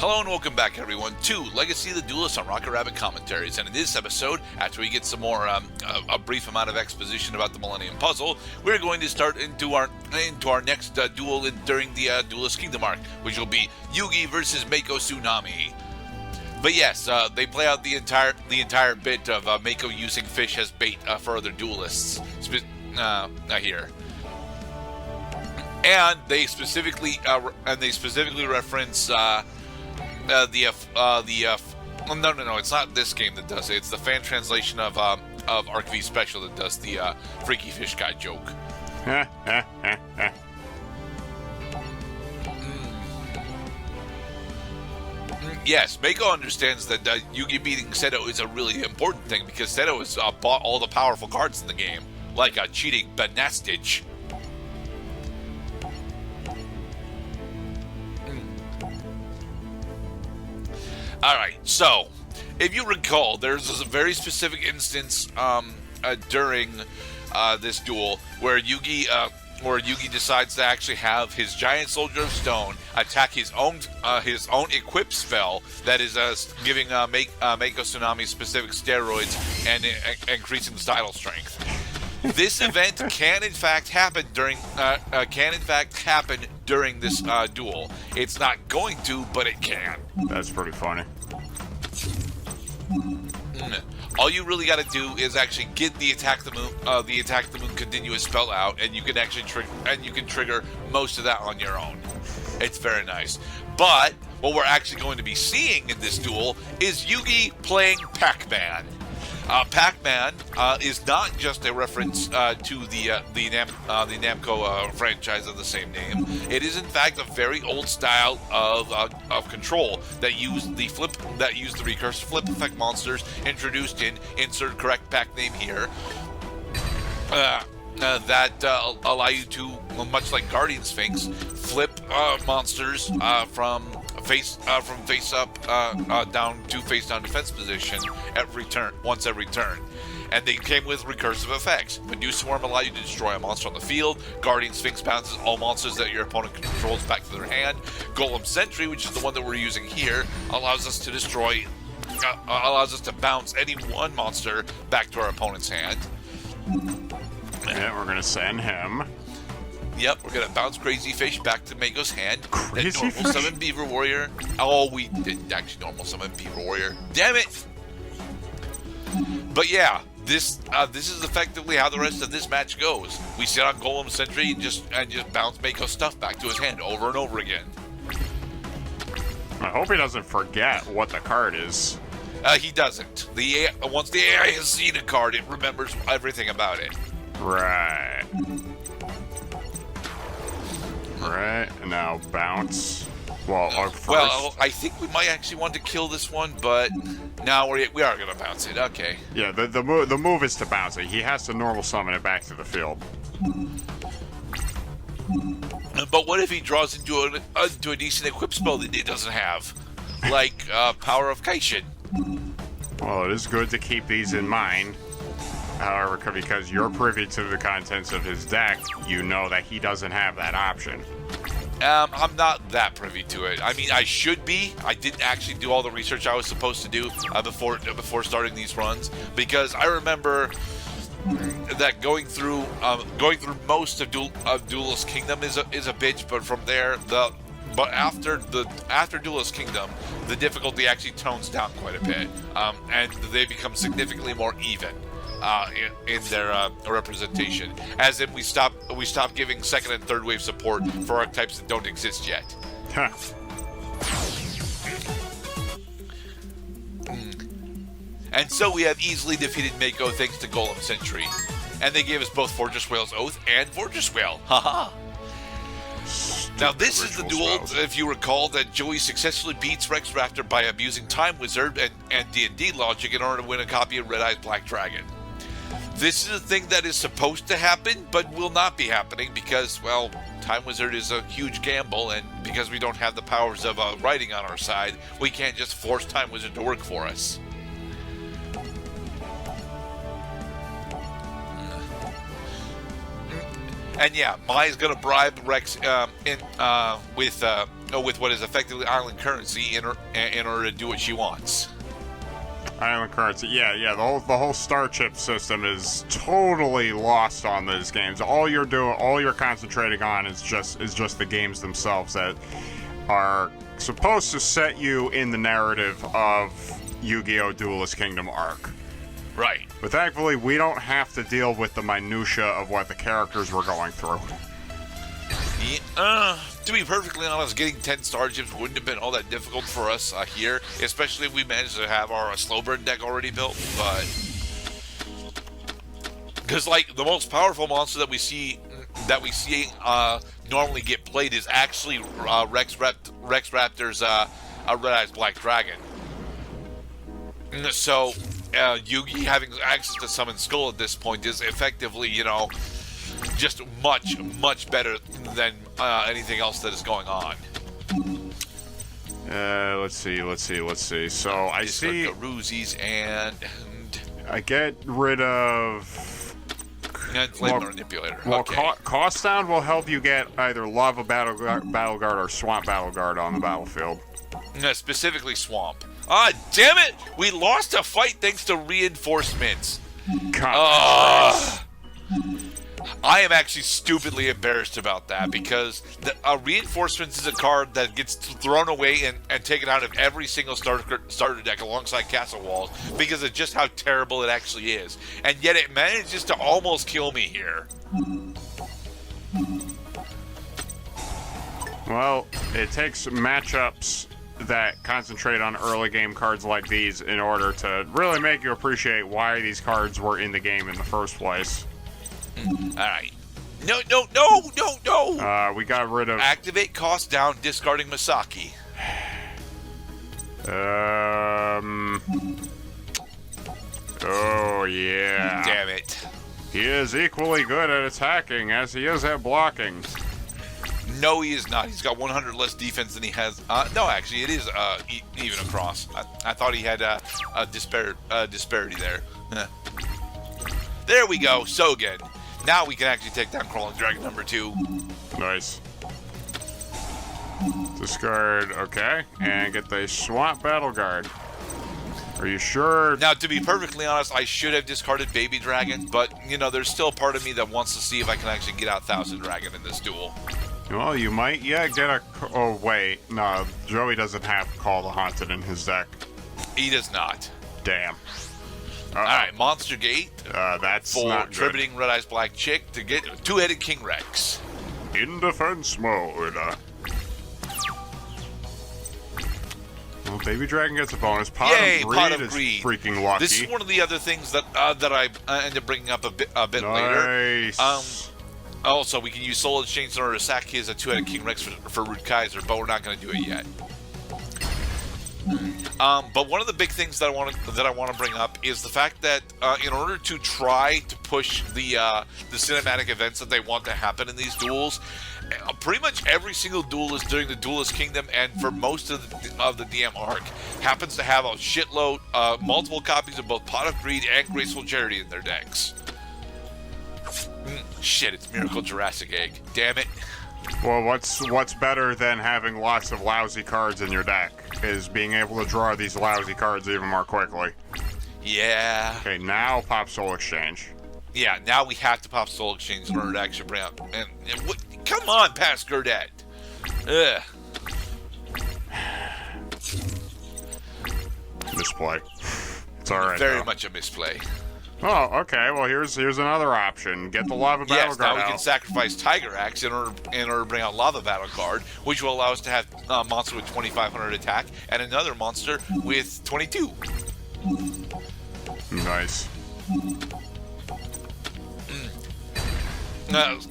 Hello and welcome back, everyone, to Legacy of the Duelist on Rocket Rabbit Commentaries. And in this episode, after we get some more a brief amount of exposition about the Millennium Puzzle, we're going to start into our next duel during the Duelist Kingdom arc, which will be Yugi versus Mako Tsunami. But yes, they play out the entire bit of Mako using fish as bait for other duelists here. And they specifically reference no, it's not this game that does it. It's the fan translation of Arc V Special that does the Freaky Fish Guy joke. Yes, Mako understands that Yugi beating Seto is a really important thing because Seto has bought all the powerful cards in the game, like a cheating Banastich. Alright, so, if you recall, there's a very specific instance during this duel where Yugi decides to actually have his Giant Soldier of Stone attack his own equipped spell that is giving Mako Tsunami specific steroids and increasing the style strength. This event can in fact happen during this duel. It's not going to, but it can. That's pretty funny. All you really got to do is actually get the attack the moon continuous spell out, and you can actually trigger most of that on your own. It's very nice. But what we're actually going to be seeing in this duel is Yugi playing Pac-Man. Pac-Man is not just a reference to the Namco franchise of the same name. It is in fact a very old style of control that used the recursive flip effect monsters introduced in insert correct pack name here. That allow you to, much like Guardian Sphinx, flip monsters from face up down to face down defense position once every turn. And they came with recursive effects. Medusa Swarm allow you to destroy a monster on the field. Guardian Sphinx bounces all monsters that your opponent controls back to their hand. Golem Sentry, which is the one that we're using here, allows us to bounce any one monster back to our opponent's hand. Yeah, we're gonna send him. Yep, we're gonna bounce Crazy Fish back to Mako's hand. Crazy then normal Fish? summon Beaver Warrior. Oh, we didn't actually normal summon Beaver Warrior. Damn it! But yeah, this is effectively how the rest of this match goes. We sit on Golem Sentry and just bounce Mako's stuff back to his hand over and over again. I hope he doesn't forget what the card is. He doesn't. Once the AI has seen a card, it remembers everything about it. Right. Right, and now bounce. First. Well, I think we might actually want to kill this one, but now we are going to bounce it. Okay. Yeah, the move is to bounce it. He has to normal summon it back to the field. But what if he draws into a decent equip spell that it doesn't have? Like Power of Kaishin. Well, it is good to keep these in mind. However, because you're privy to the contents of his deck, you know that he doesn't have that option. I'm not that privy to it. I mean, I should be. I didn't actually do all the research I was supposed to do before starting these runs, because I remember that going through most of Duelist Kingdom is a bitch, but from there after Duelist Kingdom, the difficulty actually tones down quite a bit, and they become significantly more even. In their representation, as in we stop giving second and third wave support for archetypes that don't exist yet. Huh. And so we have easily defeated Mako thanks to Golem Sentry, and they gave us both Fortress Whale's Oath and Fortress Whale. Haha. Now this is the duel, if you recall, that Joey successfully beats Rex Raptor by abusing Time Wizard and D&D logic in order to win a copy of Red Eyes Black Dragon. This is a thing that is supposed to happen, but will not be happening because, well, Time Wizard is a huge gamble, and because we don't have the powers of writing on our side, we can't just force Time Wizard to work for us. And yeah, Mai's gonna bribe Rex with with what is effectively island currency in order to do what she wants. Island currency, yeah. The whole star chip system is totally lost on these games. All you're concentrating on is just the games themselves that are supposed to set you in the narrative of Yu-Gi-Oh! Duelist Kingdom arc. Right. But thankfully, we don't have to deal with the minutia of what the characters were going through. Yeah, to be perfectly honest, getting 10 star chips wouldn't have been all that difficult for us here, especially if we managed to have our slow burn deck already built. But because like the most powerful monster that we see normally get played is actually Rex Raptor's Red Eyes Black Dragon. So Yugi having access to Summon Skull at this point is effectively, just much better than anything else that is going on. Let's see. So I see the Roozies and I get rid of Flame Manipulator. Well, Okay. cost down will help you get either Lava Battle Guard or Swamp Battle Guard on the battlefield. Specifically Swamp. Ah, damn it! We lost a fight thanks to reinforcements. I am actually stupidly embarrassed about that because reinforcements is a card that gets thrown away and taken out of every single starter deck alongside Castle Walls because of just how terrible it actually is. And yet it manages to almost kill me here. Well, it takes matchups that concentrate on early game cards like these in order to really make you appreciate why these cards were in the game in the first place. Alright. No! We got rid of... Activate cost down, discarding Masaki. Oh, yeah. Damn it. He is equally good at attacking as he is at blocking. No, he is not. He's got 100 less defense than he has. No, actually, it is even across. I thought he had a disparity there. There we go. So good. Now we can actually take down Crawling Dragon number 2. Nice. Discard, okay. And get the Swamp Battle Guard. Are you sure? Now, to be perfectly honest, I should have discarded Baby Dragon, but, there's still a part of me that wants to see if I can actually get out Thousand Dragon in this duel. Well, you might, get a... Oh, wait. No, Joey doesn't have Call the Haunted in his deck. He does not. Damn. Alright, Monster Gate. That's for not good. Tributing Red Eyes Black Chick to get Two-Headed King Rex. In defense mode. Well, Baby Dragon gets a bonus. Pot of Greed is freaking lucky. This is one of the other things that I end up bringing up a bit later. Nice. Also, we can use Soul Exchange in order to sack his Two-Headed King Rex for Root Kaiser, but we're not going to do it yet. But one of the big things that I want to bring up is the fact that in order to try to push the cinematic events that they want to happen in these duels, pretty much every single duelist during the Duelist Kingdom and for most of the DM arc happens to have a shitload, multiple copies of both Pot of Greed and Graceful Charity in their decks. Shit, it's Miracle Jurassic Egg. Damn it. Well, what's better than having lots of lousy cards in your deck is being able to draw these lousy cards even more quickly. Yeah. Okay, now pop Soul Exchange. Yeah, now we have to pop Soul Exchange in order to actually bring up... And what, come on, past Gerdat. Ugh. Misplay. It's alright. Very much a misplay. Oh, okay. Well, here's another option. Get the Lava Battle Guard now we out. can sacrifice Tiger Axe in order to bring out Lava Battle Guard, which will allow us to have a monster with 2,500 attack and another monster with 22. Nice.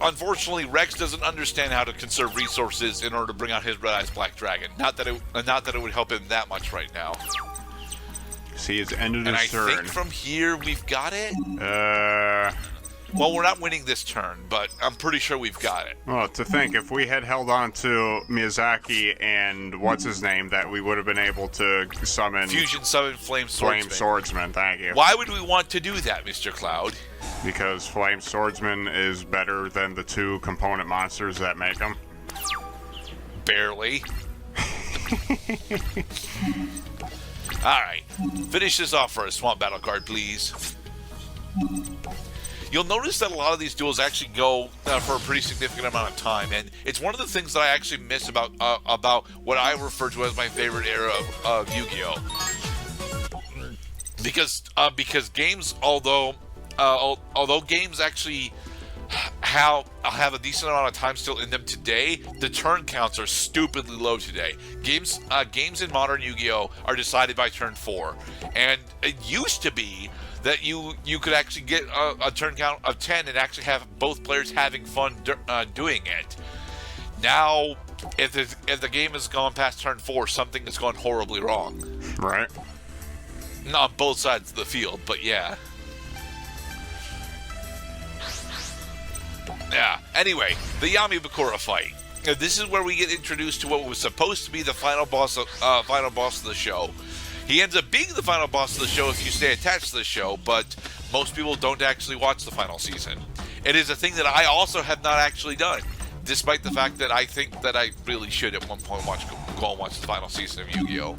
Unfortunately, Rex doesn't understand how to conserve resources in order to bring out his Red Eyes Black Dragon. Not that it would help him that much right now. See, it's ended his turn. And I think from here we've got it. Well, we're not winning this turn, but I'm pretty sure we've got it. Well, to think, if we had held on to Miyazaki and what's his name, that we would have been able to summon... Fusion summon Flame Swordsman. Flame Swordsman, thank you. Why would we want to do that, Mr. Cloud? Because Flame Swordsman is better than the 2 component monsters that make them. Barely. Alright, finish this off for a Swamp Battle card, please. You'll notice that a lot of these duels actually go for a pretty significant amount of time, and it's one of the things that I actually miss about what I refer to as my favorite era of Yu-Gi-Oh! Because games, although games actually have a decent amount of time still in them today, the turn counts are stupidly low today. Games in modern Yu-Gi-Oh! Are decided by turn 4, and it used to be that you could actually get a turn count of 10 and actually have both players having fun doing it. Now, if the game has gone past turn 4, something has gone horribly wrong. Right. Not on both sides of the field, but yeah. Yeah. Anyway, the Yami Bakura fight. This is where we get introduced to what was supposed to be the final boss of the show. He ends up being the final boss of the show if you stay attached to the show, but most people don't actually watch the final season. It is a thing that I also have not actually done, despite the fact that I think that I really should at one point go and watch the final season of Yu-Gi-Oh!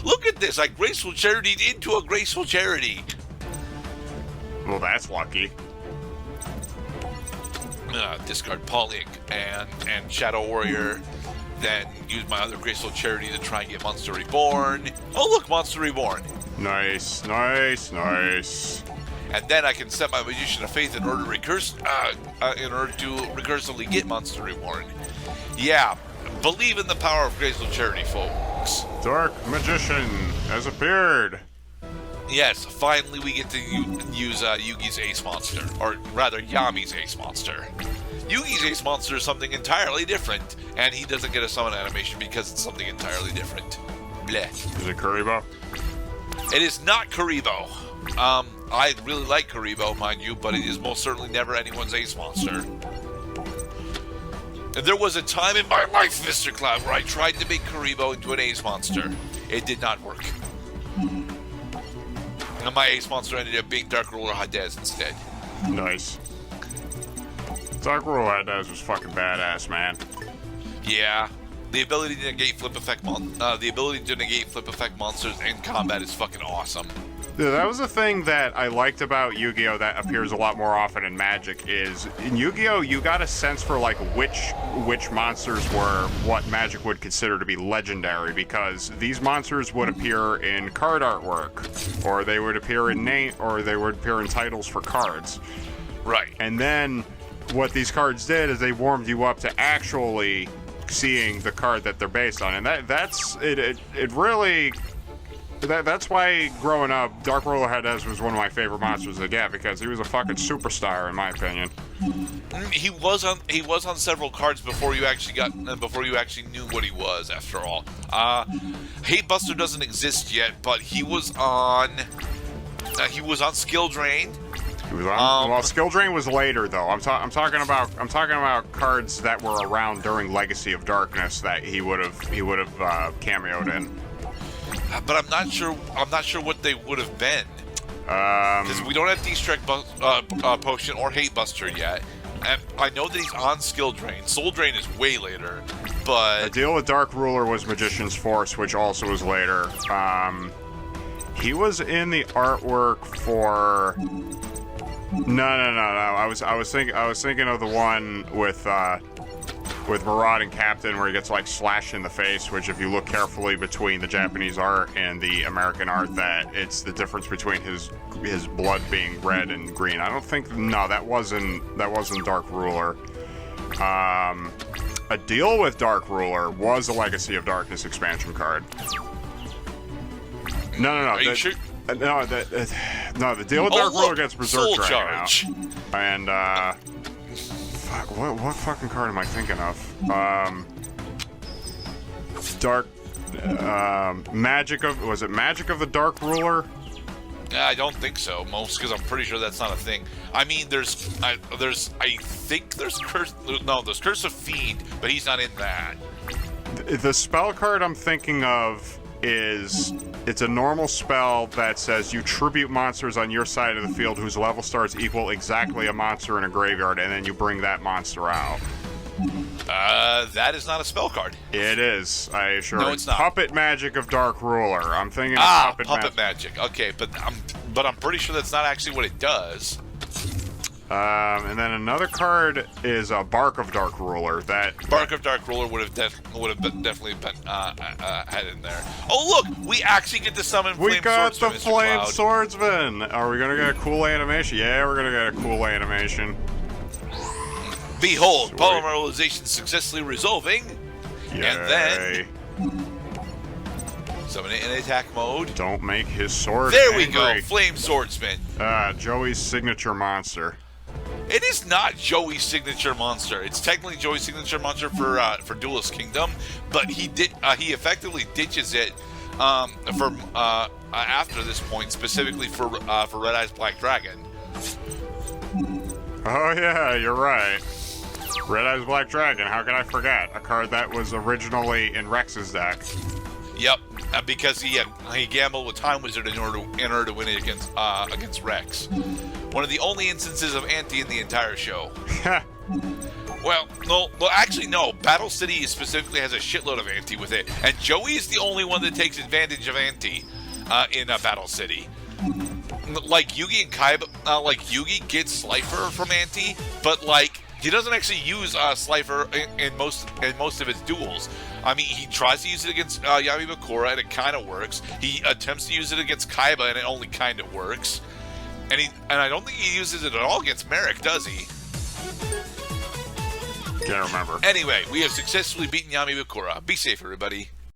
Look at this! I graceful charitied into a graceful charity! Well, that's lucky. Discard Pauling and Shadow Warrior, then use my other graceful charity to try and get Monster Reborn. Oh look, Monster Reborn! Nice, nice, nice. And then I can set my Magician of Faith in order to recursively get Monster Reborn. Yeah, believe in the power of graceful charity, folks. Dark Magician has appeared. Yes, finally we get to use Yugi's Ace Monster, or rather Yami's Ace Monster. Yugi's Ace Monster is something entirely different, and he doesn't get a summon animation because it's something entirely different. Bleh. Is it Kuribo? It is not Kuribo. I really like Kuribo, mind you, but it is most certainly never anyone's Ace Monster. And there was a time in my life, Mr. Cloud, where I tried to make Kuribo into an Ace Monster. It did not work. And my Ace Monster ended up being Dark Ruler Hadez instead. Nice. Dark Ruler Hadez was fucking badass, man. Yeah. The ability to negate flip effect monsters in combat is fucking awesome. Yeah, that was the thing that I liked about Yu-Gi-Oh! That appears a lot more often in Magic is, in Yu-Gi-Oh! You got a sense for like which monsters were what Magic would consider to be legendary, because these monsters would appear in card artwork, or they would appear in titles for cards. Right. And then what these cards did is they warmed you up to actually seeing the card that they're based on, and that's why growing up, Dark Ruler Hadez was one of my favorite monsters to get, because he was a fucking superstar in my opinion. He was on several cards before you actually knew what he was. After all, Hate Buster doesn't exist yet, but he was on Skill Drain. He was on. Well, Skill Drain was later though. I'm talking about cards that were around during Legacy of Darkness that he would have cameoed in. But I'm not sure what they would have been. Because we don't have Destruct Potion or Hate Buster yet. And I know that he's on Skill Drain. Soul Drain is way later, but... The deal with Dark Ruler was Magician's Force, which also was later. He was in the artwork for... No. I was thinking of the one with Marauding Captain, where he gets like slashed in the face, which if you look carefully between the Japanese art and the American art, that it's the difference between his blood being red and green. I don't think, no, that wasn't Dark Ruler. A deal with Dark Ruler was a Legacy of Darkness expansion card. No. Are you sure? No, the deal with Dark Ruler gets Berserk Dragon out. And, fuck, what fucking card am I thinking of? Magic of the Dark Ruler? I don't think so, most, because I'm pretty sure that's not a thing. I mean, there's Curse of Fiend, but he's not in that. The spell card I'm thinking of it's a normal spell that says you tribute monsters on your side of the field whose level stars equal exactly a monster in a graveyard, and then you bring that monster out. That is not a spell card. It is, I assure No, you. it's not. Puppet Magic of Dark Ruler. I'm thinking of Puppet magic. Okay, but I'm pretty sure that's not actually what it does. And then another card is a Bark of Dark Ruler. Bark of Dark Ruler would have definitely been had in there. Oh look, we actually get to summon. We Flame got Swordsman, the Mr. Flame Cloud. Swordsman. Are we gonna get a cool animation? Yeah, we're gonna get a cool animation. Behold, Sweet. polymerization successfully resolving, Yay. and then summon it in attack mode. Don't make his sword There we angry. go, Flame Swordsman. Joey's signature monster. It is not Joey's signature monster. It's technically Joey's signature monster for Duelist Kingdom, but he effectively ditches it after this point, specifically for Red Eyes Black Dragon. Oh yeah, you're right. Red Eyes Black Dragon. How could I forget? A card that was originally in Rex's deck. Yep, because he gambled with Time Wizard in order to win it against Rex. One of the only instances of anti in the entire show. Well, actually, no. Battle City specifically has a shitload of anti with it, and Joey is the only one that takes advantage of anti in Battle City. Like Yugi and Kaiba, like Yugi gets Slifer from anti, but like he doesn't actually use Slifer in most of his duels. I mean, he tries to use it against Yami Bakura, and it kind of works. He attempts to use it against Kaiba, and it only kind of works. And I don't think he uses it at all against Merrick, does he? Can't remember. Anyway, we have successfully beaten Yami Bakura. Be safe, everybody.